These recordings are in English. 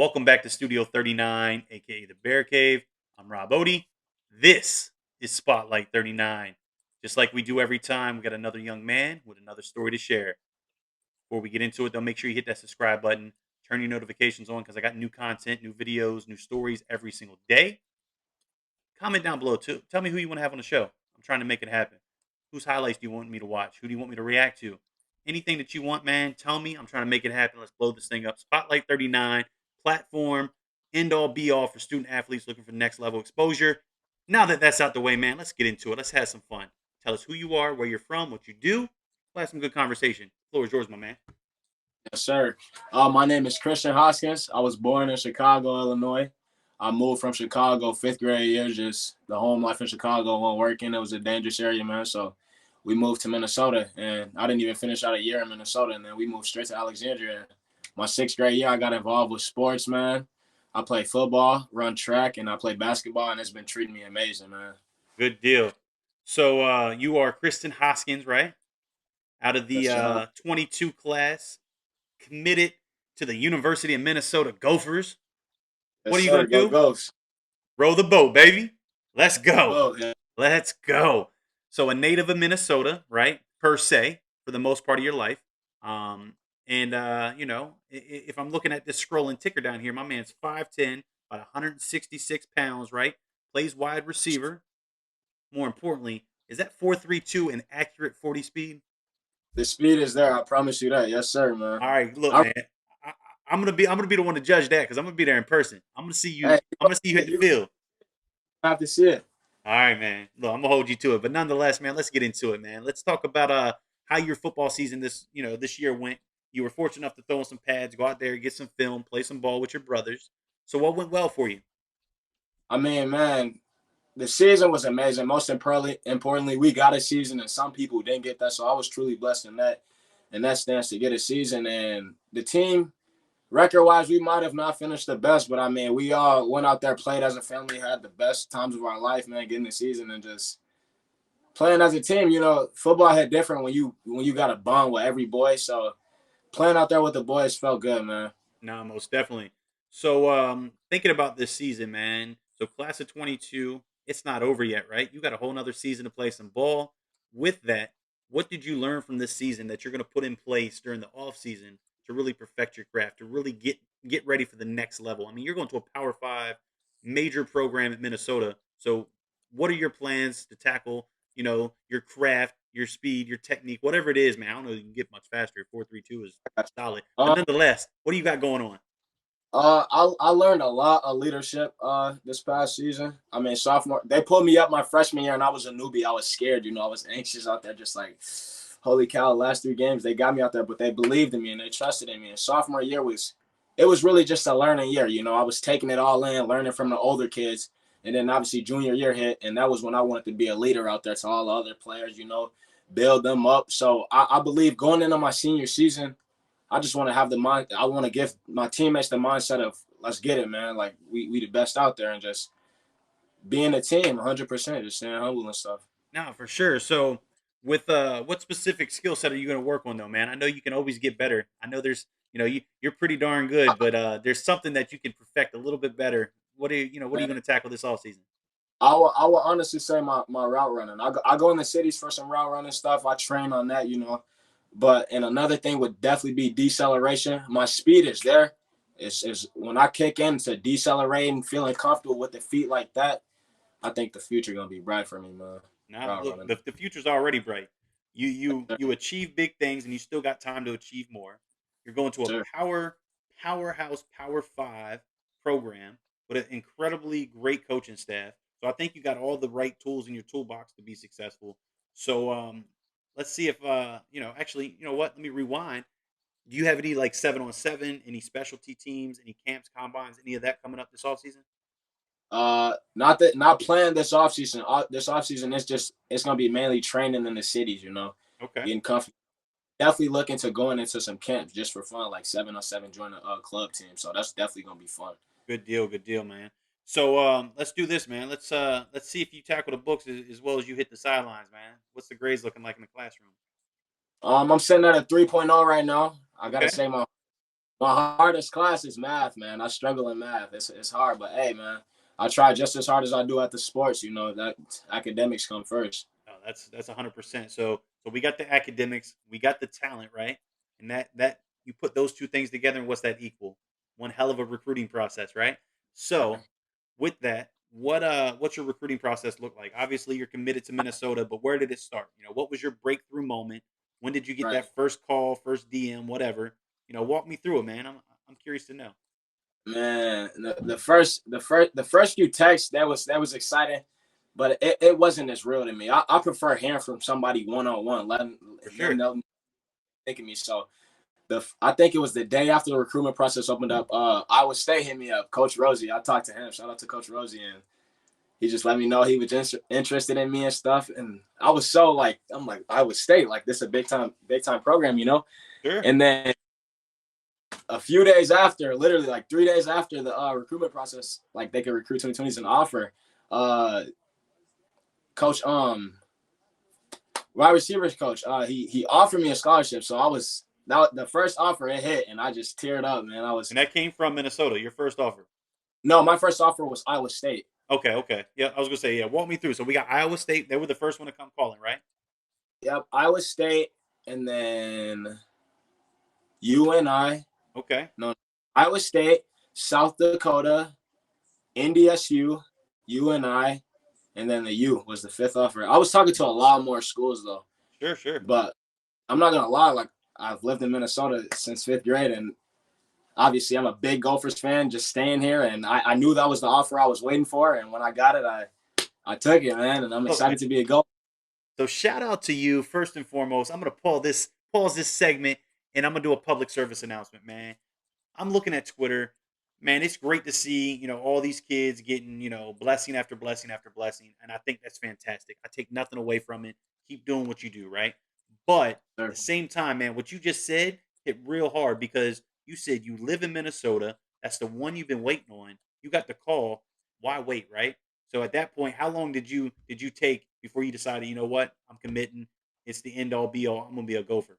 Welcome back to Studio 39, aka the Bear Cave. I'm Rob Odie. This is Spotlight 39. Just like we do every time, we got another young man with another story to share. Before we get into it, though, make sure you hit that subscribe button, turn your notifications on because I got new content, new videos, new stories every single day. Comment down below too. Tell me who you want to have on the show. I'm trying to make it happen. Whose highlights do you want me to watch? Who do you want me to react to? Anything that you want, man, tell me. I'm trying to make it happen. Let's blow this thing up. Spotlight 39, platform, end all be all for student athletes looking for next level exposure. Now that that's out the way, man, let's get into it. Let's have some fun. Tell us who you are, where you're from, what you do. We'll have some good conversation. The floor is yours, my man. Yes, sir. My name is Kristen Hoskins. I was born in Chicago, Illinois. I moved from Chicago fifth grade year. Just the home life in Chicago wasn't working. It was a dangerous area, man. So we moved to Minnesota, and I didn't even finish out a year in Minnesota, and then we moved straight to Alexandria. My sixth grade year, I got involved with sports, man. I play football, run track, and I play basketball, and it's been treating me amazing, man. Good deal. So you are Kristen Hoskins, right? Out of the Yes, sir. 22 class, committed to the University of Minnesota Gophers. Yes, What are you going sir. to Go do? Ghosts. Row the boat, baby. Let's The go. boat. Yeah. Let's go. So, a native of Minnesota, right? Per se, for the most part of your life. And, if I'm looking at this scrolling ticker down here, my man's 5'10, about 166 pounds, right? Plays wide receiver. More importantly, is that 4.32 an accurate 40 speed? The speed is there. I promise you that. Yes, sir, man. All right, look, I'm, man. I, I'm gonna be the one to judge that because I'm gonna be there in person. I'm gonna see you. hey, I'm gonna see you hit the you field. have to see it. All right, man. Look, I'm gonna hold you to it, but nonetheless, man, let's get into it, man. Let's talk about how your football season this year went. You were fortunate enough to throw in some pads, go out there, get some film, play some ball with your brothers. So what went well for you? I mean, man, the season was amazing. Most importantly, we got a season, and some people didn't get that. So I was truly blessed in that stance to get a season. And the team, record wise, we might have not finished the best, but I mean, we all went out there, played as a family, had the best times of our life, man. Getting the season and just playing as a team. Football hit different when you got a bond with every boy. So playing out there with the boys felt good, man. No, most definitely. So thinking about this season, man. So class of 22, it's not over yet, right? You got a whole nother season to play some ball. With that, what did you learn from this season that you're going to put in place during the off season to really perfect your craft, to really get ready for the next level? I mean, you're going to a Power Five major program at Minnesota. So what are your plans to tackle, your craft, your speed, your technique, whatever it is, man? I don't know if you can get much faster. 4.32 is solid. But Uh, nonetheless, what do you got going on? I learned a lot of leadership this past season. I mean, sophomore, they pulled me up my freshman year, and I was a newbie. I was scared, I was anxious out there, just like, holy cow! Last 3 games, they got me out there, but they believed in me and they trusted in me. And sophomore year it was really just a learning year. I was taking it all in, learning from the older kids, and then obviously junior year hit, and that was when I wanted to be a leader out there to all the other players. Build them up. So I believe going into my senior season, I just want to have the mind. I want to give my teammates the mindset of let's get it, man. Like we the best out there, and just being a team, 100%, just staying humble and stuff. No, for sure. So, with what specific skill set are you going to work on, though, man? I know you can always get better. I know there's, you're pretty darn good, but there's something that you can perfect a little bit better. What are you Man, going to tackle this off season? I will honestly say my route running. I go in the cities for some route running stuff. I train on that. But another thing would definitely be deceleration. My speed is there. It's when I kick in to decelerate and feeling comfortable with the feet like that. I think the future gonna be bright for me, man. Now, Route look, running. the future's already bright. You achieve big things, and you still got time to achieve more. You're going to a Sure. powerhouse Power Five program with an incredibly great coaching staff. So I think you got all the right tools in your toolbox to be successful. So let's see if Actually, you know what? Let me rewind. Do you have any like 7-on-7, any specialty teams, any camps, combines, any of that coming up this offseason? Not playing this offseason. This offseason it's gonna be mainly training in the cities. Okay. Getting comfortable. Definitely looking to going into some camps just for fun, like 7-on-7, join a club team. So that's definitely gonna be fun. Good deal, man. So let's do this, man. Let's see if you tackle the books as well as you hit the sidelines, man. What's the grades looking like in the classroom? I'm sitting at a 3.0 right now. I gotta Okay. say My hardest class is math, man. I struggle in math. It's hard, but hey, man, I try just as hard as I do at the sports. You know that academics come first. Oh, that's 100%. So we got the academics, we got the talent, right? And that you put those two things together, and what's that equal? One hell of a recruiting process, right? So with that, what's your recruiting process look like? Obviously, you're committed to Minnesota, but where did it start? What was your breakthrough moment? When did you get Right, that first call, first DM, whatever? Walk me through it, man. I'm curious to know. man. The first few texts that was exciting, but it wasn't as real to me. I prefer hearing from somebody one on one, letting For them sure. know thinking me. So I think it was the day after the recruitment process opened up. Iowa State hit me up, Coach Rosie. I talked to him. Shout out to Coach Rosie, and he just let me know he was interested in me and stuff. And I was so like, I'm like, Iowa State, like this is a big time program, you know. Sure. And then a few days after, literally like 3 days after the recruitment process, like they could recruit 2020s an offer. Uh, coach, wide receivers coach, he offered me a scholarship. So I was that the first offer it hit, and I just teared up, man. I was And that came from Minnesota, your first offer. no, my first offer was Iowa State. Okay, okay. Yeah, I was gonna say, yeah, walk me through. So we got Iowa State. They were the first one to come calling, right? Yep, Iowa State, and then UNI, Okay. no, Iowa State, South Dakota, NDSU, UNI, and then the U was the fifth offer. I was talking to a lot more schools though, Sure, sure. but I'm not gonna lie, like I've lived in Minnesota since fifth grade, and obviously I'm a big Gophers fan. Just staying here, and I knew that was the offer I was waiting for, and when I got it, I took it, man, and I'm Look, man. excited to be a Gopher. So shout out to you first and foremost. I'm gonna pause this segment, and I'm gonna do a public service announcement, man. I'm looking at Twitter, man. It's great to see all these kids getting blessing after blessing after blessing, and I think that's fantastic. I take nothing away from it. Keep doing what you do, right? But at the same time, man, what you just said hit real hard because you said you live in Minnesota. That's the one you've been waiting on. You got the call. Why wait, right? So at that point, how long did you take before you decided, you know what, I'm committing. It's the end all be all. I'm gonna be a Gopher.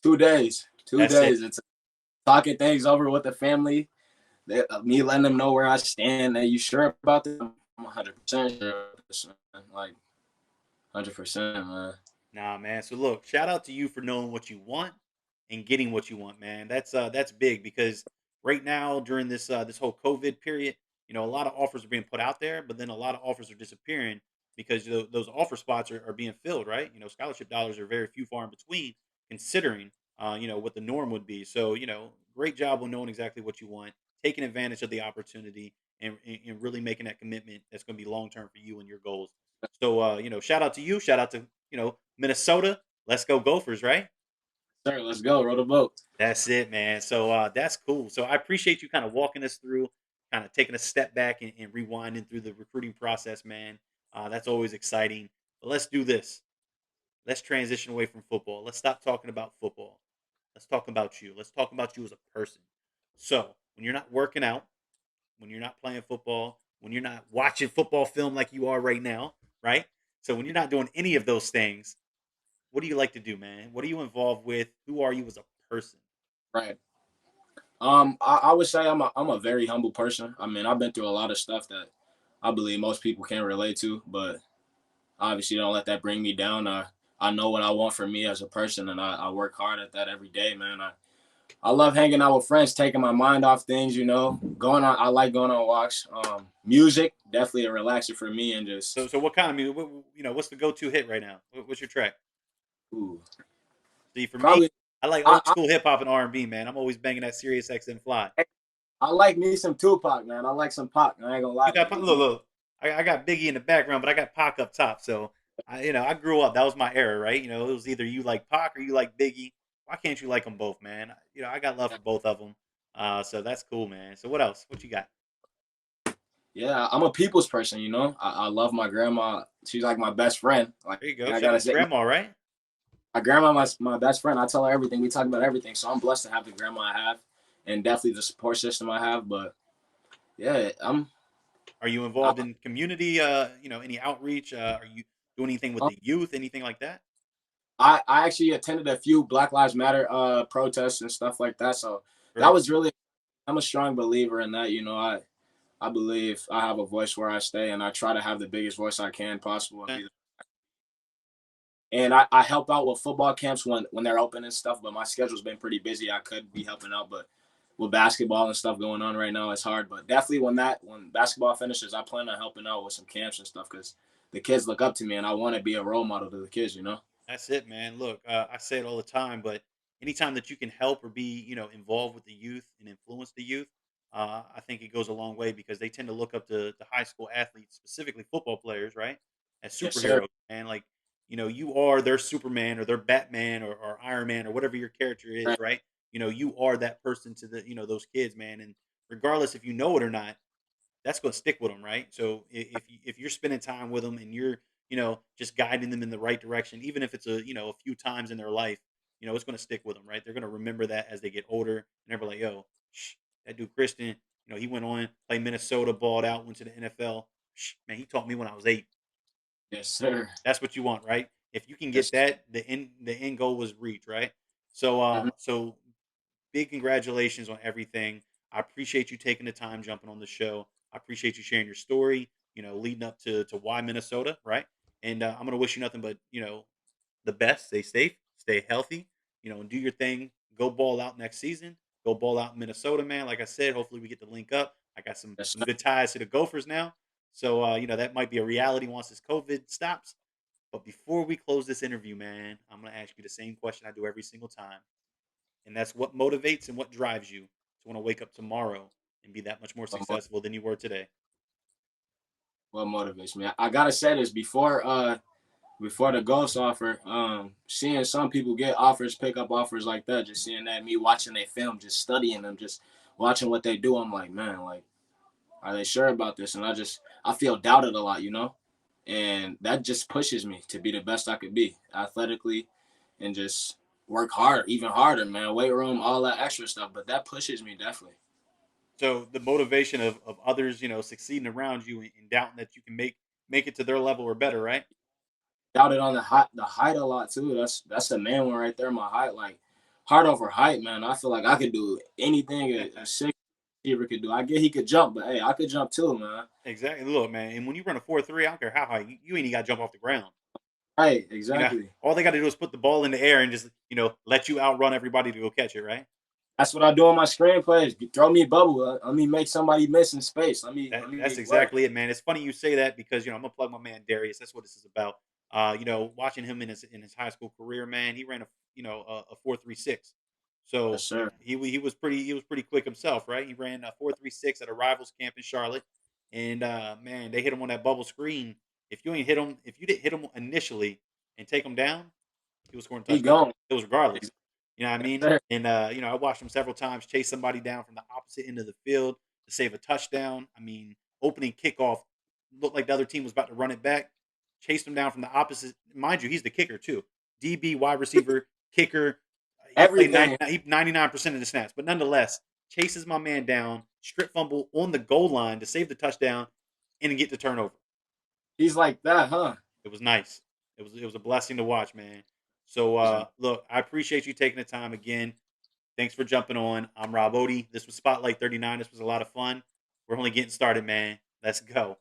2 days, two That's it. days. It's talking things over with the family. Me letting them know where I stand. Are you sure about this? I'm 100% sure. Like 100%, man. Nah, man. So look, shout out to you for knowing what you want and getting what you want, man. That's big because right now during this whole COVID period, a lot of offers are being put out there, but then a lot of offers are disappearing because those offer spots are being filled, right? Scholarship dollars are very few, far in between, considering what the norm would be. So great job on knowing exactly what you want, taking advantage of the opportunity, and really making that commitment that's going to be long term for you and your goals. So shout out to you, shout out to Minnesota. Let's go Gophers, right? Sir, let's go. Row the boat. That's it, man. So that's cool. So I appreciate you kind of walking us through, kind of taking a step back and rewinding through the recruiting process, man. That's always exciting. But let's do this. Let's transition away from football. Let's stop talking about football. Let's talk about you. Let's talk about you as a person. So when you're not working out, when you're not playing football, when you're not watching football film like you are right now, right? So when you're not doing any of those things, what do you like to do, man? What are you involved with? Who are you as a person? Right. I would say I'm a very humble person. I mean, I've been through a lot of stuff that I believe most people can't relate to, but obviously don't let that bring me down. I know what I want for me as a person, and I work hard at that every day, man. I love hanging out with friends, taking my mind off things, going on. I like going on walks. Music, definitely a relaxer for me, and So, just so what kind of music? What's the go-to hit right now? What's your track? ooh, See, for me, probably. I like I, old school hip hop and R&B, man. I'm always banging that Sirius XM Fly. I like me some Tupac, man. I like some Pac. I ain't gonna You lie to got you. Look, look. I got Biggie in the background, but I got Pac up top. So I grew up. That was my era, right? It was either you like Pac or you like Biggie. Why can't you like them both, man? I got love for both of them. So that's cool, man. So what else? What you got? Yeah, I'm a people's person. I love my grandma. She's like my best friend. Like There you go. I Shout gotta out to say, Grandma, right? my grandma, my best friend. I tell her everything. We talk about everything. So I'm blessed to have the grandma I have, and definitely the support system I have. But yeah, Are you I, involved in community? Any outreach? Are you doing anything with the youth? Anything like that? I actually attended a few Black Lives Matter protests and stuff like that. So that Very was really. I'm a strong believer in that. I believe I have a voice where I stay, and I try to have the biggest voice I can possible and cool. be. And I help out with football camps when they're open and stuff. But my schedule's been pretty busy. I could be helping out, but with basketball and stuff going on right now, it's hard. But definitely when basketball finishes, I plan on helping out with some camps and stuff because the kids look up to me, and I want to be a role model to the kids. That's it, man. Look, I say it all the time, but anytime that you can help or be, involved with the youth and influence the youth, I think it goes a long way because they tend to look up to high school athletes, specifically football players, right, as Yes, sir. superheroes. And like, you are their Superman or their Batman or Iron Man or whatever your character is, Right. right? You are that person to those kids, man. And regardless if you know it or not, that's going to stick with them, right? So if you're spending time with them and you're just guiding them in the right direction, even if it's a few times in their life, it's going to stick with them, right? They're going to remember that as they get older, and they're like, yo, that dude Kristen, he went on played Minnesota, balled out, went to the NFL. Man, he taught me when I was 8. Yes, sir. That's what you want, right? If you can get Yes. that, the end goal was reached, right? So Mhm. big congratulations on everything. I appreciate you taking the time jumping on the show. I appreciate you sharing your story, leading up to why Minnesota, right? And I'm going to wish you nothing but, the best. Stay safe, stay healthy, and do your thing. Go ball out next season. Go ball out in Minnesota, man. Like I said, hopefully we get to link up. I got some Yes, some sir. good ties to the Gophers now. So that might be a reality once this COVID stops. But before we close this interview, man, I'm gonna ask you the same question I do every single time. And that's what motivates and what drives you to want to wake up tomorrow and be that much more What, mo- successful than you were today. what motivates me? I gotta say this before the ghost offer. Seeing some people get offers, pick up offers like that, just seeing that, me watching their film, just studying them, just watching what they do. I'm like, man, like, are they sure about this? And I feel doubted a lot. And that just pushes me to be the best I could be athletically and just work hard, even harder, man. Weight room, all that extra stuff. But that pushes me definitely. So the motivation of others, succeeding around you and doubting that you can make it to their level or better, right? Doubted on the height a lot too. That's the main one right there. My height, like heart over height, man. I feel like I could do anything a six receiver could do. I get he could jump, but hey, I could jump too, man. Exactly. Look, man, and when you run a 4.3, I don't care how high you ain't even got to jump off the ground. Right, You know, exactly. all they got to do is put the ball in the air and just let you outrun everybody to go catch it, right? That's what I do in my screenplays. Throw me a bubble. Let me make somebody miss in space. Let me That's be great. exactly it, man. It's funny you say that because I'm gonna plug my man Darius. That's what this is about. Watching him in his high school career, man, he ran a 4.36. Yes, So sir. he was pretty quick himself, right? He ran a 4.36 at a rivals camp in Charlotte, and man, they hit him on that bubble screen. If you didn't hit him initially and take him down, he was scoring He touchdowns. gone. It was regardless. Yes, You know what I mean? sir. And I watched him several times chase somebody down from the opposite end of the field to save a touchdown. I mean, opening kickoff looked like the other team was about to run it back. Chased him down from the opposite. Mind you, he's the kicker too. DB, wide receiver, kicker. He played Everything. 99% of the snaps, but nonetheless, chases my man down, strip fumble on the goal line to save the touchdown and get the turnover. He's like that, huh? It was nice. It was a blessing to watch, man. So look, I appreciate you taking the time again. Thanks for jumping on. I'm Rob Odie. This was Spotlight 39. This was a lot of fun. We're only getting started, man. Let's go.